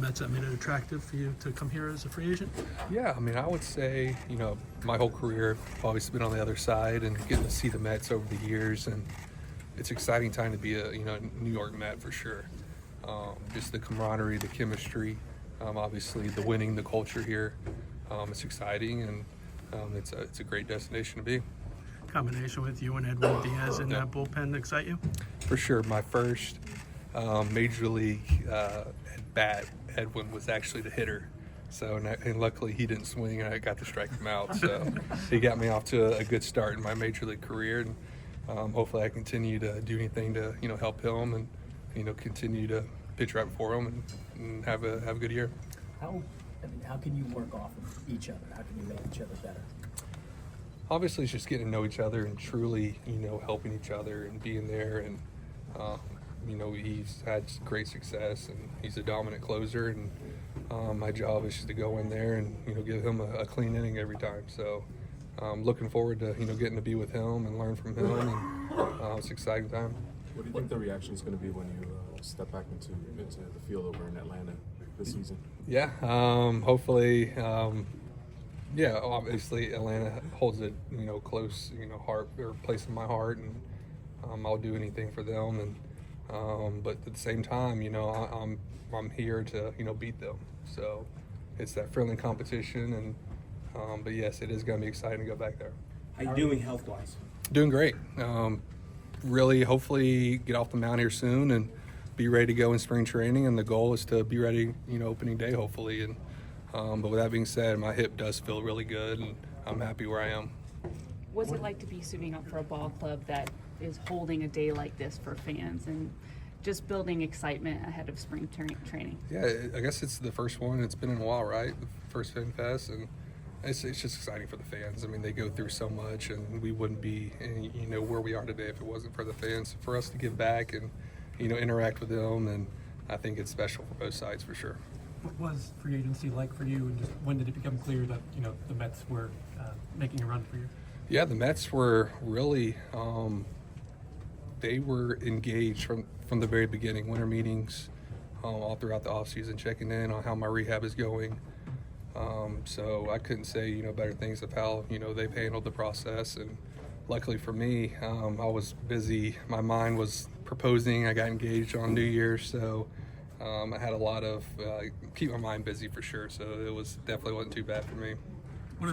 Mets that made it attractive for you to come here as a free agent? Yeah, I mean, I would say, my whole career, I've always been on the other side and getting to see the Mets over the years, and it's an exciting time to be a New York Met for sure. Just the camaraderie, the chemistry, obviously the winning, the culture here. It's exciting, and it's a great destination to be. Combination with you and Edwin Diaz in that bullpen excite you? For sure. My first major league at bat, Edwin was actually the hitter. So, and luckily he didn't swing, and I got to strike him out. So he got me off to a good start in my major league career, and hopefully I continue to do anything to help him and continue to pitch right for him and have a good year. How can you work off of each other? How can you make each other better? Obviously, it's just getting to know each other and truly, helping each other and being there. And, he's had great success, and he's a dominant closer. And my job is just to go in there and, give him a clean inning every time. So I'm looking forward to, getting to be with him and learn from him. And it's an exciting time. What do you think the reaction is going to be when you step back into the field over in Atlanta this season? Yeah, hopefully. Yeah, obviously Atlanta holds a close heart or place in my heart, and I'll do anything for them. And but at the same time, I'm here to beat them. So it's that friendly competition, and but yes, it is going to be exciting to go back there. How you doing health-wise? Doing great. Really, hopefully get off the mound here soon and be ready to go in spring training. And the goal is to be ready, opening day hopefully. And but with that being said, my hip does feel really good, and I'm happy where I am. What's it like to be suiting up for a ball club that is holding a day like this for fans and just building excitement ahead of spring training? Yeah, I guess it's the first one. It's been in a while, right? The first Fan Fest, and it's just exciting for the fans. I mean, they go through so much, and we wouldn't be, where we are today if it wasn't for the fans. For us to give back and, interact with them, and I think it's special for both sides for sure. What was free agency like for you, and just when did it become clear that the Mets were making a run for you? Yeah, the Mets were really they were engaged from the very beginning. Winter meetings, all throughout the offseason, checking in on how my rehab is going. So I couldn't say better things of how they've handled the process. And luckily for me, I was busy. My mind was proposing. I got engaged on New Year's, so. I had a lot of keep my mind busy for sure, so it was definitely wasn't too bad for me. So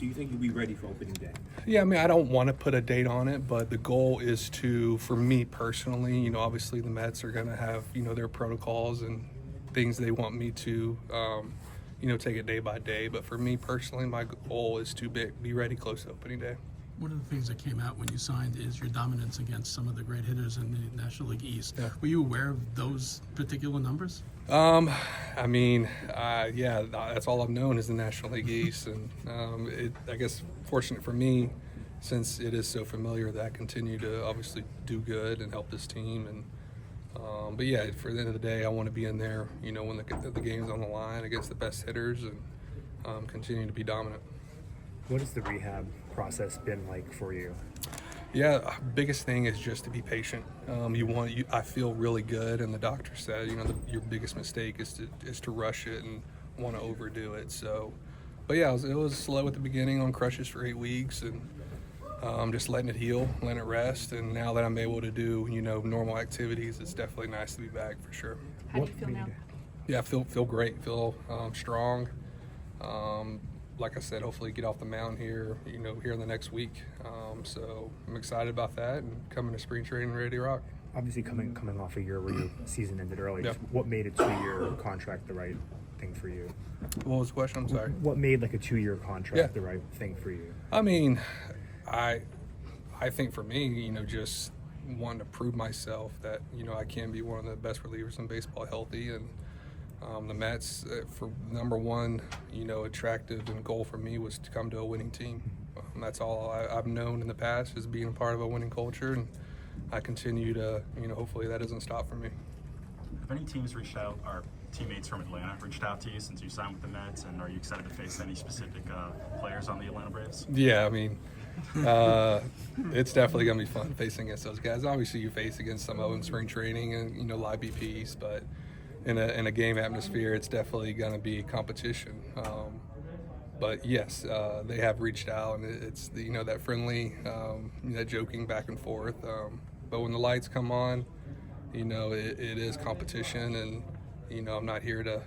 you think you'll be ready for opening day? Yeah, I mean, I don't want to put a date on it, but the goal is to, for me personally, obviously the Mets are going to have their protocols and things they want me to take it day by day. But for me personally, my goal is to be ready close to opening day. One of the things that came out when you signed is your dominance against some of the great hitters in the National League East. Yeah. Were you aware of those particular numbers? I mean, yeah, that's all I've known is the National League East. And I guess fortunate for me, since it is so familiar, that I continue to obviously do good and help this team. And but yeah, for the end of the day, I want to be in there, when the game's on the line against the best hitters, and continue to be dominant. What has the rehab process been like for you? Yeah, biggest thing is just to be patient. I feel really good, and the doctor said, your biggest mistake is to rush it and want to overdo it. So, but yeah, it was slow at the beginning on crutches for 8 weeks, and just letting it heal, letting it rest. And now that I'm able to do normal activities, it's definitely nice to be back for sure. How do you feel now? Yeah, I feel great. Feel strong. Like I said, hopefully get off the mound here, here in the next week. So I'm excited about that and coming to spring training ready to rock. Obviously coming off a year where your season ended early, Yeah. What made a 2-year contract the right thing for you? What was the question? I'm sorry. What made like a 2-year contract Yeah. the right thing for you? I mean, I think for me, just wanting to prove myself that, I can be one of the best relievers in baseball healthy. And the Mets, for number one, attractive and goal for me was to come to a winning team. That's all I've known in the past, is being a part of a winning culture, and I continue to, hopefully that doesn't stop for me. Have any teams reached out, or teammates from Atlanta reached out to you since you signed with the Mets, and are you excited to face any specific players on the Atlanta Braves? Yeah, I mean, it's definitely going to be fun facing against those guys. Obviously, you face against some of them in spring training and, live BPs, but in a game atmosphere, it's definitely going to be competition. But yes, they have reached out, and it's that friendly, that joking back and forth. But when the lights come on, it is competition, and I'm not here to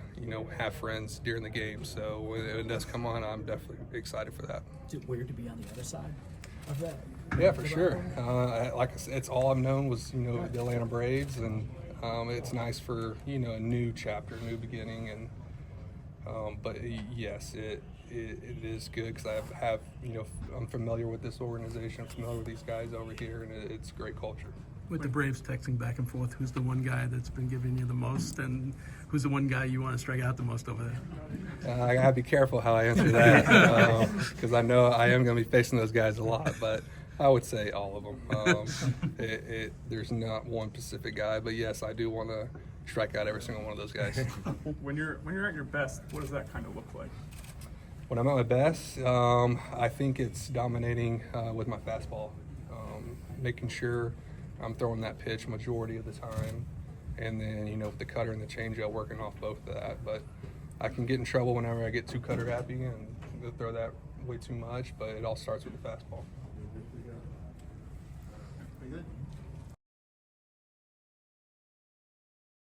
have friends during the game. So when it does come on, I'm definitely excited for that. Is it weird to be on the other side of that? Yeah, for sure. Like I said, it's all I've known was the Atlanta Braves, and it's nice for a new chapter, new beginning, and but yes, it is good because I have I'm familiar with this organization, I'm familiar with these guys over here, and it's great culture. With the Braves texting back and forth, who's the one guy that's been giving you the most, and who's the one guy you want to strike out the most over there? I gotta be careful how I answer that because I know I am going to be facing those guys a lot, but I would say all of them. There's not one specific guy, but yes, I do want to strike out every single one of those guys. When you're at your best, what does that kind of look like? When I'm at my best, I think it's dominating with my fastball, making sure I'm throwing that pitch majority of the time, and then with the cutter and the changeup, working off both of that. But I can get in trouble whenever I get too cutter happy and throw that way too much. But it all starts with the fastball. Very good.